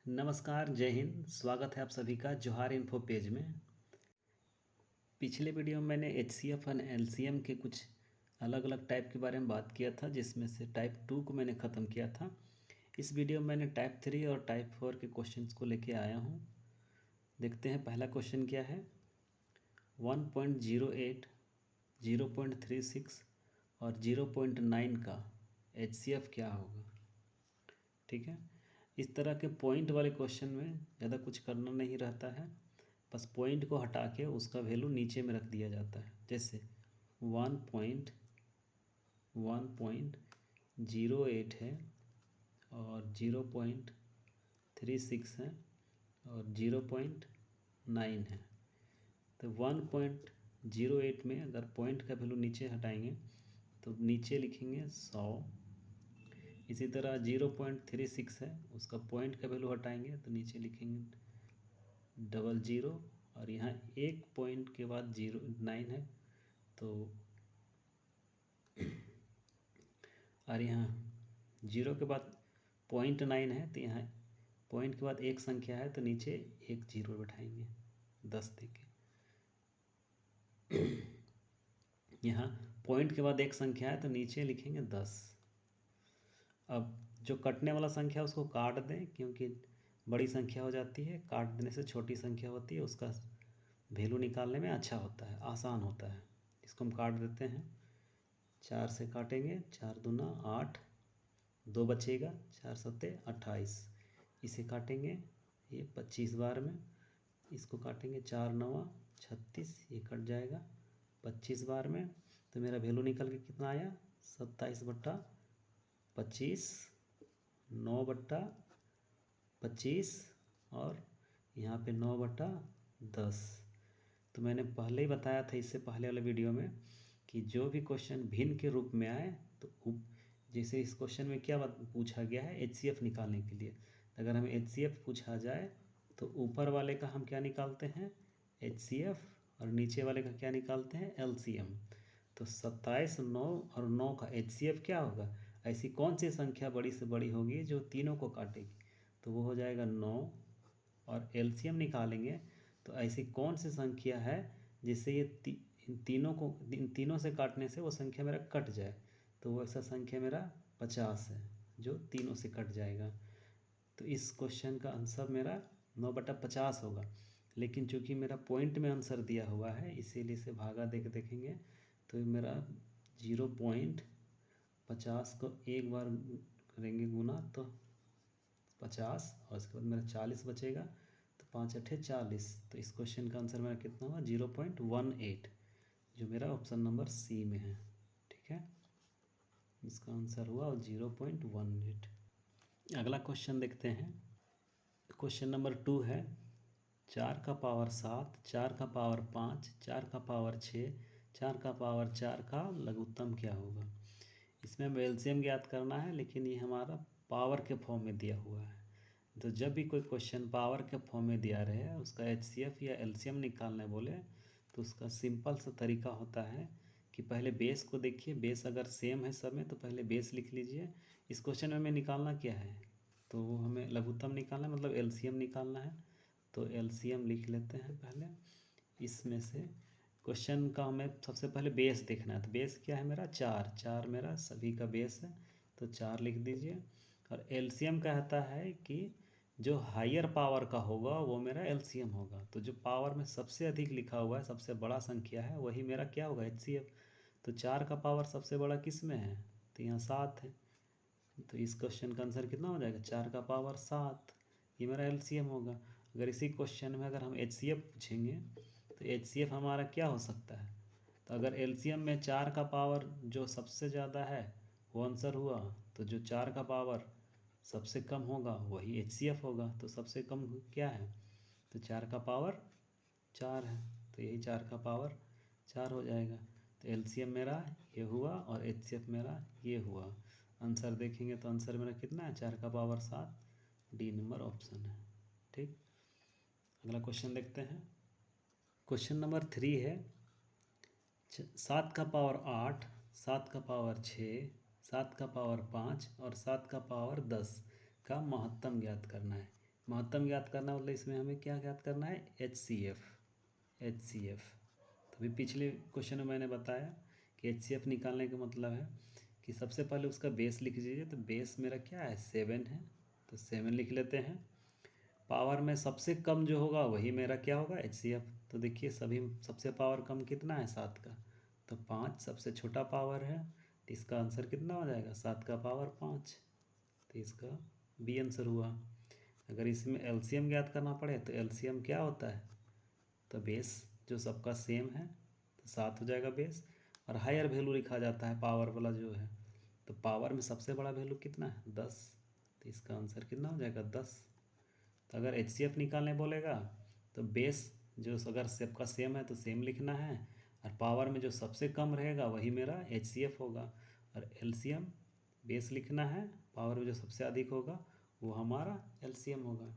नमस्कार, जय हिंद। स्वागत है आप सभी का जोहार इन्फो पेज में। पिछले वीडियो में मैंने एचसीएफ और एलसीएम के कुछ अलग अलग टाइप के बारे में बात किया था, जिसमें से टाइप 2 को मैंने ख़त्म किया था। इस वीडियो में मैंने टाइप 3 और टाइप 4 के क्वेश्चंस को लेके आया हूँ। देखते हैं पहला क्वेश्चन क्या है। 1.08, 0.36 और 0.9 का एचसीएफ क्या होगा। ठीक है, इस तरह के पॉइंट वाले क्वेश्चन में ज़्यादा कुछ करना नहीं रहता है, बस पॉइंट को हटा के उसका वैल्यू नीचे में रख दिया जाता है। जैसे 1.08 है और 0.36 है और 0.9 है। तो 1.08 में अगर पॉइंट का वैल्यू नीचे हटाएंगे तो नीचे लिखेंगे 100। इसी तरह 0.36 है, उसका पॉइंट का वैल्यू हटाएंगे तो नीचे लिखेंगे 00 और यहाँ एक पॉइंट के बाद 0.9 है तो और यहाँ 0 के बाद 0.9 है तो यहाँ पॉइंट के बाद एक संख्या है तो नीचे एक 0 बैठाएंगे 10 देके। यहाँ पॉइंट के बाद एक संख्या है तो नीचे लिखेंगे 10। अब जो कटने वाला संख्या उसको काट दें, क्योंकि बड़ी संख्या हो जाती है, काट देने से छोटी संख्या होती है, उसका वैल्यू निकालने में अच्छा होता है, आसान होता है। इसको हम काट देते हैं। 4 से काटेंगे, 4 दूना 8, 2 बचेगा, 4 सत्ते 28। इसे काटेंगे ये 25 बार में, इसको काटेंगे 4 नवा 36, ये कट जाएगा 25 बार में। तो मेरा वैल्यू निकल के कितना आया, 27/25, 9/25 और यहाँ पे 9/10। तो मैंने पहले ही बताया था इससे पहले वाले वीडियो में कि जो भी क्वेश्चन भिन्न के रूप में आए तो जैसे इस क्वेश्चन में क्या बात पूछा गया है, एचसीएफ निकालने के लिए। अगर हमें एचसीएफ पूछा जाए तो ऊपर वाले का हम क्या निकालते हैं, एचसीएफ, और नीचे वाले का क्या निकालते हैं, एलसीएम। तो 27, 9 और 9 का एचसीएफ क्या होगा, ऐसी कौन सी संख्या बड़ी से बड़ी होगी जो तीनों को काटेगी, तो वो हो जाएगा 9। और एलसीएम निकालेंगे तो ऐसी कौन सी संख्या है जिससे ये इन तीनों से काटने से वो संख्या मेरा कट जाए, तो वो ऐसा संख्या मेरा 50 है जो तीनों से कट जाएगा। तो इस क्वेश्चन का आंसर मेरा 9/50 होगा। लेकिन चूंकि मेरा पॉइंट में आंसर दिया हुआ है इसीलिए इसे भागा दे के देखेंगे तो मेरा 0.50 को एक बार करेंगे गुना तो 50 और उसके बाद मेरा 40 बचेगा, तो 5 8 40। तो इस क्वेश्चन का आंसर मेरा कितना हुआ, 0.18, जो मेरा ऑप्शन नंबर सी में है। ठीक है, इसका आंसर हुआ 0.18। अगला क्वेश्चन देखते हैं। क्वेश्चन नंबर 2 है 4 का पावर 7, 4 का पावर 5, 4 का पावर 6, 4 का पावर 4 का लघुत्तम क्या होगा। इसमें हमें एलसीएम ज्ञात करना है, लेकिन ये हमारा पावर के फॉर्म में दिया हुआ है। तो जब भी कोई क्वेश्चन पावर के फॉर्म में दिया रहे, उसका एचसीएफ या एलसीएम निकालने बोले, तो उसका सिंपल सा तरीका होता है कि पहले बेस को देखिए, बेस अगर सेम है सब में तो पहले बेस लिख लीजिए। इस क्वेश्चन में हमें निकालना क्या है, तो हमें लघुत्तम निकालना है, मतलब एलसीएम निकालना है। तो एलसीएम लिख लेते हैं पहले। इसमें से क्वेश्चन का हमें सबसे पहले बेस देखना है, तो बेस क्या है मेरा, 4 मेरा सभी का बेस है, तो 4 लिख दीजिए। और एलसीएम कहता है कि जो हायर पावर का होगा वो मेरा एलसीएम होगा। तो जो पावर में सबसे अधिक लिखा हुआ है, सबसे बड़ा संख्या है, वही मेरा क्या होगा, एचसीएफ। तो 4 का पावर सबसे बड़ा किस में है, तो यहाँ 7 है। तो इस क्वेश्चन का आंसर कितना हो जाएगा, 4 का पावर 7, ये मेरा एलसीएम होगा। अगर इसी क्वेश्चन में अगर हम एचसीएफ पूछेंगे तो एचसीएफ हमारा क्या हो सकता है, तो अगर एलसीएम में 4 का पावर जो सबसे ज़्यादा है वो आंसर हुआ, तो जो 4 का पावर सबसे कम होगा वही एचसीएफ होगा। तो सबसे कम क्या है, तो 4 का पावर 4 है, तो यही 4 का पावर 4 हो जाएगा। तो एलसीएम मेरा ये हुआ और एचसीएफ मेरा ये हुआ। आंसर देखेंगे तो आंसर मेरा कितना है, 4 का पावर 7, डी नंबर ऑप्शन है। ठीक, अगला क्वेश्चन देखते हैं। क्वेश्चन नंबर 3 है 7 का पावर 8, 7 का पावर 6, 7 का पावर 5 और 7 का पावर 10 का महत्तम ज्ञात करना है। महत्तम ज्ञात करना मतलब इसमें हमें क्या ज्ञात करना है, HCF। तो अभी पिछले क्वेश्चन में मैंने बताया कि HCF निकालने का मतलब है कि सबसे पहले उसका बेस लिख लीजिए। तो बेस मेरा क्या है, 7 है, तो 7 लिख लेते हैं। पावर में सबसे कम जो होगा वही मेरा क्या होगा, HCF। तो देखिए सभी सबसे पावर कम कितना है, 7 का, तो 5 सबसे छोटा पावर है, तो इसका आंसर कितना हो जाएगा, 7 का पावर 5। तो इसका बी आंसर हुआ। अगर इसमें LCM ज्ञात करना पड़े तो LCM क्या होता है, तो बेस जो सबका सेम है तो 7 हो जाएगा बेस, और हायर वैल्यू लिखा जाता है पावर वाला जो है। तो पावर में सबसे बड़ा वैल्यू कितना है, 10, तो इसका आंसर कितना हो जाएगा, 10। तो अगर HCF निकालने बोलेगा तो बेस जो अगर सबका सेम है तो सेम लिखना है, और पावर में जो सबसे कम रहेगा वही मेरा HCF होगा। और LCM बेस लिखना है, पावर में जो सबसे अधिक होगा वो हमारा LCM होगा।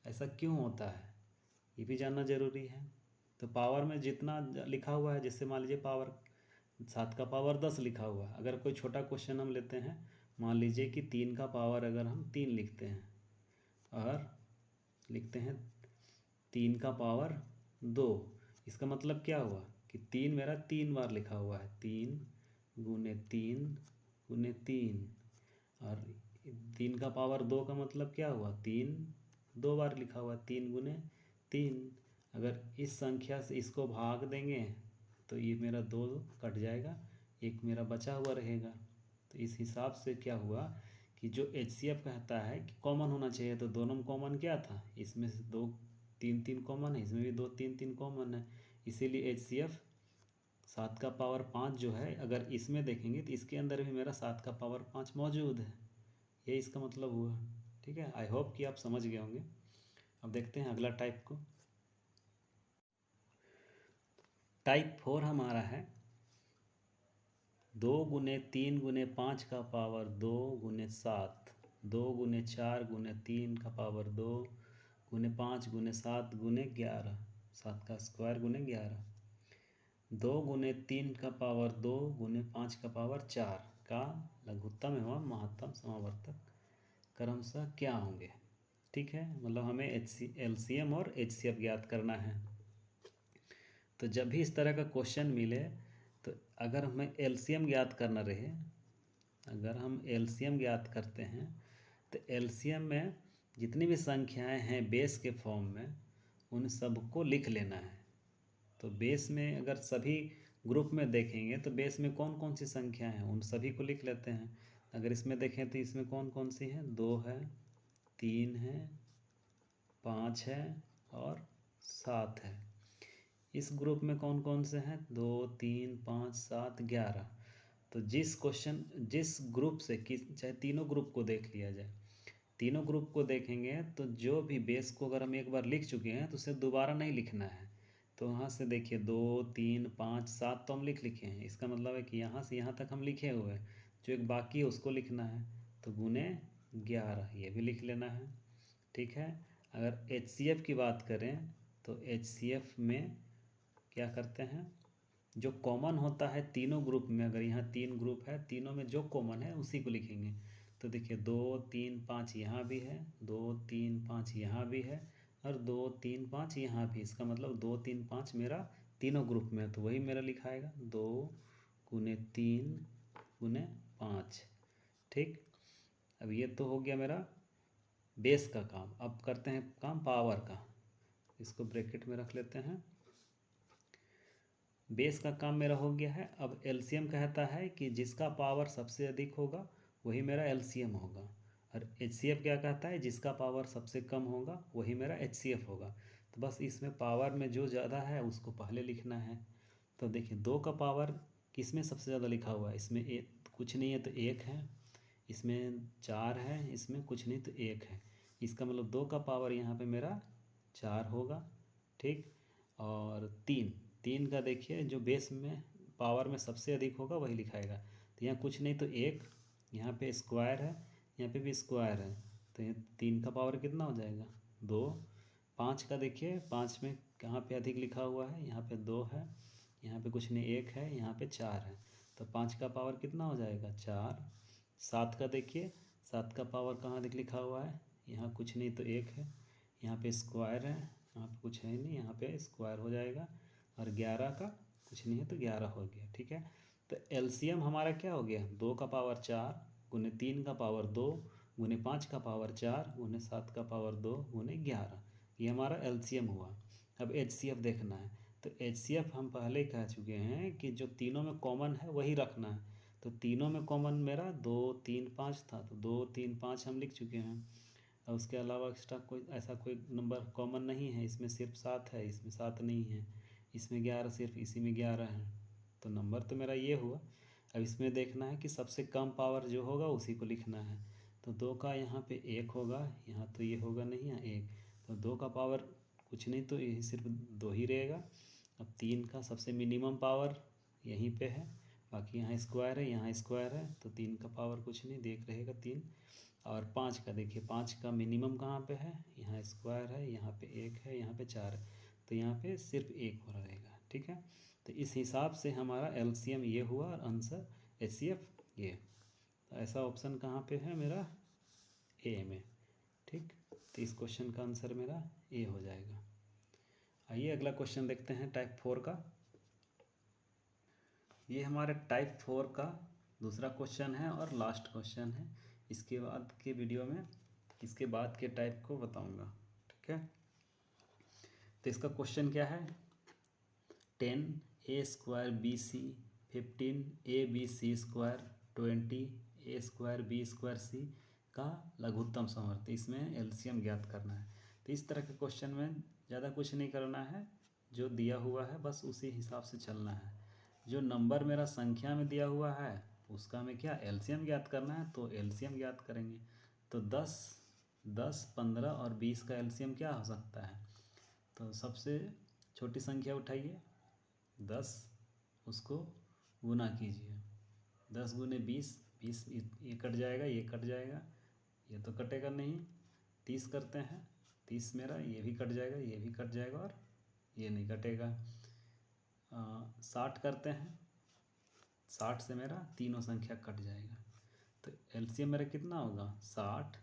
ऐसा क्यों होता है ये भी जानना ज़रूरी है। तो पावर में जितना लिखा हुआ है, जैसे मान लीजिए पावर 7 का पावर 10 लिखा हुआ है, अगर कोई छोटा क्वेश्चन हम लेते हैं, मान लीजिए कि 3 का पावर अगर हम 3 लिखते हैं और लिखते हैं 3 का पावर 2, इसका मतलब क्या हुआ कि 3 मेरा 3 बार लिखा हुआ है, 3 गुने 3 गुने 3, और 3 का पावर 2 का मतलब क्या हुआ, 3 2 बार लिखा हुआ है, 3 गुने 3। अगर इस संख्या से इसको भाग देंगे तो ये मेरा 2 कट जाएगा, एक मेरा बचा हुआ रहेगा। तो इस हिसाब से क्या हुआ कि जो HCF कहता है कि कॉमन होना चाहिए, तो दोनों में कॉमन क्या था, इसमें से 2 3 3 कॉमन है, इसमें भी 2 3 3 कॉमन है, इसीलिए HCF 7 का पावर 5 जो है, अगर इसमें देखेंगे तो इसके अंदर भी मेरा 7 का पावर 5 मौजूद है। ये इसका मतलब हुआ। ठीक है, आई होप कि आप समझ गए होंगे। अब देखते हैं अगला टाइप को। टाइप 4 हमारा है 2 गुने 3 गुने 5 का पावर 2 गुने 7, 2 गुने 4 गुने 3 का पावर 2 गुने 5 गुने 7 गुने 11, 7 का स्क्वायर गुने 11, 2 गुने 3 का पावर 2 गुने 5 का पावर 4 का लघुत्तम एवं महत्तम समावर्तक क्रमशः क्या होंगे। ठीक है, मतलब हमें LCM और HCF ज्ञात करना है। तो जब भी इस तरह का क्वेश्चन मिले तो अगर हमें LCM ज्ञात करना रहे, अगर हम LCM ज्ञात करते हैं तो LCM में जितनी भी संख्याएं हैं बेस के फॉर्म में उन सबको लिख लेना है। तो बेस में अगर सभी ग्रुप में देखेंगे तो बेस में कौन कौन सी संख्या हैं उन सभी को लिख लेते हैं। अगर इसमें देखें तो इसमें कौन कौन सी हैं, 2 है, 3 है, 5 है और 7 है। इस ग्रुप में कौन कौन से हैं, 2 3 5 7 11। तो जिस ग्रुप से चाहे तीनों ग्रुप को देख लिया जाए, तीनों ग्रुप को देखेंगे तो जो भी बेस को अगर हम एक बार लिख चुके हैं तो उसे दोबारा नहीं लिखना है। तो वहाँ से देखिए 2 3 5 7 तो हम लिखे हैं, इसका मतलब है कि यहाँ से यहाँ तक हम लिखे हुए हैं, जो एक बाकी है उसको लिखना है, तो गुने 11 ये भी लिख लेना है। ठीक है, अगर HCF की बात करें तो HCF में क्या करते हैं, जो कॉमन होता है तीनों ग्रुप में, अगर यहाँ 3 ग्रुप है तीनों में जो कॉमन है उसी को लिखेंगे। तो देखिए 2 3 5 यहाँ भी है, 2 3 5 यहाँ भी है, और 2 3 5 यहाँ भी। इसका मतलब 2 3 5 मेरा तीनों ग्रुप में है, तो वही मेरा लिखाएगा 2 गुने 3 गुने 5। ठीक, अब ये तो हो गया मेरा बेस का काम। अब करते हैं काम पावर का, इसको ब्रैकेट में रख लेते हैं। बेस का काम मेरा हो गया है। अब LCM कहता है कि जिसका पावर सबसे अधिक होगा वही मेरा LCM होगा, और HCF क्या कहता है, जिसका पावर सबसे कम होगा वही मेरा HCF होगा। तो बस इसमें पावर में जो ज़्यादा है उसको पहले लिखना है। तो देखिए 2 का पावर किस में सबसे ज़्यादा लिखा हुआ है, इसमें कुछ नहीं है तो 1 है, इसमें 4 है, इसमें कुछ नहीं तो 1 है। इसका मतलब 2 का पावर यहाँ पे मेरा 4 होगा। ठीक, और 3 का देखिए जो बेस में पावर में सबसे अधिक होगा वही लिखाएगा। तो यहाँ कुछ नहीं तो 1, यहाँ पे स्क्वायर है, यहाँ पे भी स्क्वायर है, तो ये 3 का पावर कितना हो जाएगा, 2। 5 का देखिए 5 में कहाँ पे अधिक लिखा हुआ है, यहाँ पे 2 है, यहाँ पे कुछ नहीं 1 है, यहाँ पे 4 है, तो 5 का पावर कितना हो जाएगा, 4। 7 का देखिए 7 का पावर कहाँ अधिक लिखा हुआ है, यहाँ कुछ नहीं तो 1 है, यहाँ पे स्क्वायर है, यहाँ पे कुछ है नहीं, यहाँ पे स्क्वायर हो जाएगा, और 11 का कुछ नहीं है तो 11 हो गया। ठीक है, तो एलसीएम हमारा क्या हो गया, 2 का पावर 4 गुने 3 का पावर 2 गुने 5 का पावर 4 गुने 7 का पावर 2 गुने 11, ये हमारा एलसीएम हुआ। अब एचसीएफ देखना है, तो एचसीएफ हम पहले कह चुके हैं कि जो तीनों में कॉमन है वही रखना है। तो तीनों में कॉमन मेरा 2 3 5 था, तो 2 3 5 हम लिख चुके हैं। और उसके अलावा एक्स्ट्रा कोई ऐसा कोई नंबर कॉमन नहीं है, इसमें सिर्फ 7 है, इसमें 7 नहीं है, इसमें 11 सिर्फ इसी में 11 है, तो नंबर तो मेरा ये हुआ। अब इसमें देखना है कि सबसे कम पावर जो होगा उसी को लिखना है। तो 2 का यहाँ पे 1 होगा, यहाँ तो ये होगा नहीं, यहाँ 1, तो 2 का पावर कुछ नहीं तो यही सिर्फ 2 ही रहेगा। अब 3 का सबसे मिनिमम पावर यहीं पे है, बाकी यहाँ स्क्वायर है, यहाँ स्क्वायर है, तो 3 का पावर कुछ नहीं, देख रहेगा 3। और 5 का देखिए, 5 का मिनिमम कहाँ पे है, यहाँ स्क्वायर है, यहाँ पे 1 है, यहाँ पे 4 है, तो यहाँ पे सिर्फ 1 हो रहेगा। ठीक है, तो इस हिसाब से हमारा एलसीएम ये हुआ और आंसर एचसीएफ ये। तो ऐसा ऑप्शन कहाँ पे है मेरा, ए में। ठीक, तो इस क्वेश्चन का आंसर मेरा ए हो जाएगा। आइए अगला क्वेश्चन देखते हैं टाइप 4 का। ये हमारे टाइप 4 का दूसरा क्वेश्चन है और लास्ट क्वेश्चन है। इसके बाद के वीडियो में इसके बाद के टाइप को बताऊंगा। ठीक है, तो इसका क्वेश्चन क्या है, 10 A square B C 15 A B C square 20 A square B square C का लघुत्तम समवर्ती, इसमें एलसीएम ज्ञात करना है। तो इस तरह के क्वेश्चन में ज़्यादा कुछ नहीं करना है, जो दिया हुआ है बस उसी हिसाब से चलना है। जो नंबर मेरा संख्या में दिया हुआ है उसका हमें क्या एलसीएम ज्ञात करना है, तो एलसीएम ज्ञात करेंगे। तो 10 10 15 और 20 का एलसीएम क्या हो सकता है, तो सबसे छोटी संख्या उठाइए 10, उसको गुना कीजिए, 10 गुने 20, 20 ये कट जाएगा, ये कट जाएगा, ये तो कटेगा नहीं। 30 करते हैं, 30 मेरा ये भी कट जाएगा, ये भी कट जाएगा, और ये नहीं कटेगा। 60 करते हैं, 60 से मेरा तीनों संख्या कट जाएगा, तो एलसीएम मेरा कितना होगा 60।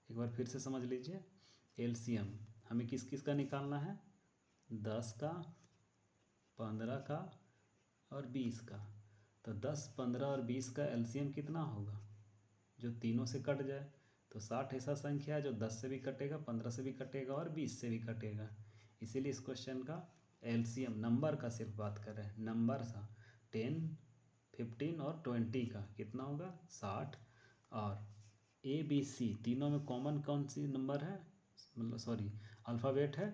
एक बार फिर से समझ लीजिए, एलसीएम हमें किस किस का निकालना है, 10 का, 15 का और 20 का। तो 10 15 और 20 का एलसीएम कितना होगा, जो तीनों से कट जाए। तो 60 ऐसा संख्या है जो 10 से भी कटेगा, 15 से भी कटेगा और 20 से भी कटेगा। इसीलिए इस क्वेश्चन का एलसीएम नंबर का सिर्फ बात कर रहे हैं, नंबर सा 10 15 और 20 का कितना होगा 60। और ए बी सी तीनों में कॉमन कौन सी नंबर है, मतलब सॉरी अल्फ़ाबेट है,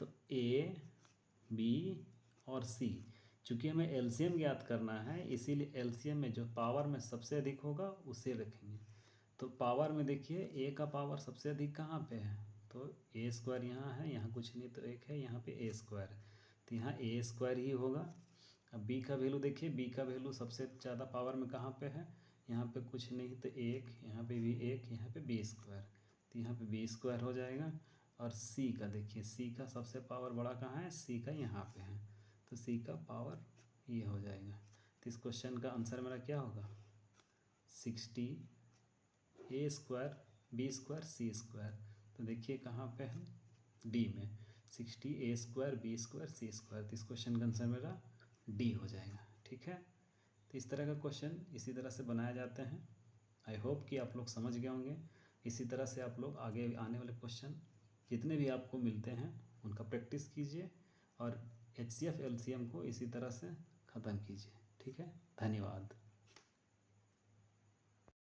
तो ए बी और सी। चूँकि हमें एलसीएम ज्ञात करना है इसीलिए एलसीएम में जो पावर में सबसे अधिक होगा उसे रखेंगे। तो पावर में देखिए ए का पावर सबसे अधिक कहाँ पे है, तो ए स्क्वायर यहाँ है, यहाँ कुछ नहीं तो 1 है, यहाँ पे ए स्क्वायर है, तो यहाँ ए स्क्वायर ही होगा। अब बी का वैल्यू देखिए, बी का वैल्यू सबसे ज़्यादा पावर में कहाँ पे है, यहाँ पे कुछ नहीं तो 1, यहाँ पे भी 1, यहाँ पे बी स्क्वायर, तो यहाँ पे बी स्क्वायर हो जाएगा। और सी का देखिए, सी का सबसे पावर बड़ा कहाँ है, सी का यहाँ पे है, तो सी का पावर ये हो जाएगा। तो इस क्वेश्चन का आंसर मेरा क्या होगा 60 ए स्क्वायर बी स्क्वायर सी स्क्वायर। तो देखिए कहाँ पे है, डी में, 60 ए स्क्वायर बी स्क्वायर सी स्क्वायर। तो इस क्वेश्चन का आंसर मेरा डी हो जाएगा। ठीक है, तो इस तरह का क्वेश्चन इसी तरह से बनाए जाते हैं। आई होप कि आप लोग समझ गए होंगे। इसी तरह से आप लोग आगे आने वाले क्वेश्चन जितने भी आपको मिलते हैं उनका प्रैक्टिस कीजिए और एचसीएफ एलसीएम को इसी तरह से ख़त्म कीजिए। ठीक है, धन्यवाद।